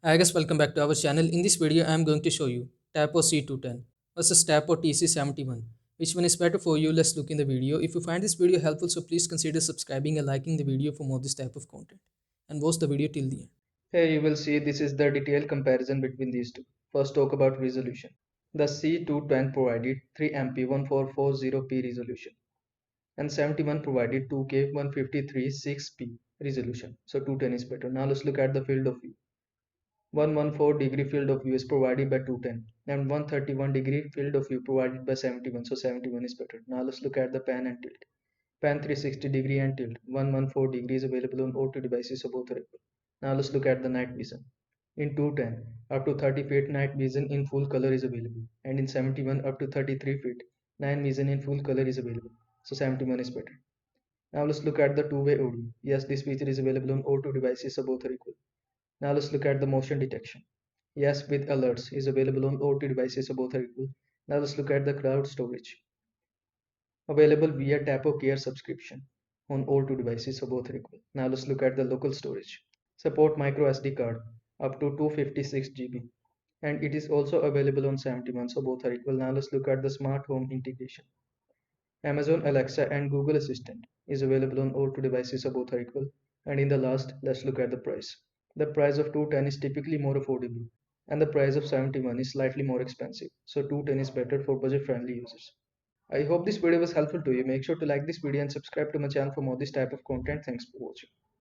Hi guys, welcome back to our channel. In this video, I am going to show you Tapo C210 versus Tapo TC71. Which one is better for you? Let's look in the video. If you find this video helpful, so please consider subscribing and liking the video for more this type of content. And watch the video till the end. Here you will see this is the detailed comparison between these two. First talk about resolution. The C210 provided 3MP 1440p resolution and 71 provided 2K 153 6p resolution. So 210 is better. Now let's look at the field of view. 114 degree field of view is provided by 210 and 131 degree field of view provided by 71. So 71 is better. Now let's look at the pan and tilt. Pan 360 degree and tilt 114 degrees available on O2 devices, so both are equal. Now let's look at the night vision. In 210, up to 30 feet night vision in full color is available, and in 71 up to 33 feet night vision in full color is available. So 71 is better. Now let's look at the two-way audio. Yes, this feature is available on O2 devices, so both are equal. Now let's look at the motion detection. Yes, with alerts is available on O2 devices, so both are equal. Now let's look at the cloud storage. Available via Tapo Care subscription on all two devices, so both are equal. Now let's look at the local storage. Support micro SD card up to 256 GB, and it is also available on 71, so both are equal. Now let's look at the smart home integration. Amazon Alexa and Google Assistant is available on all two devices, so both are equal. And in the last, let's look at the price. The price of 210 is typically more affordable, and the price of 71 is slightly more expensive, so 210 is better for budget friendly users. I hope this video was helpful to you. Make sure to like this video and subscribe to my channel for more this type of content. Thanks for watching.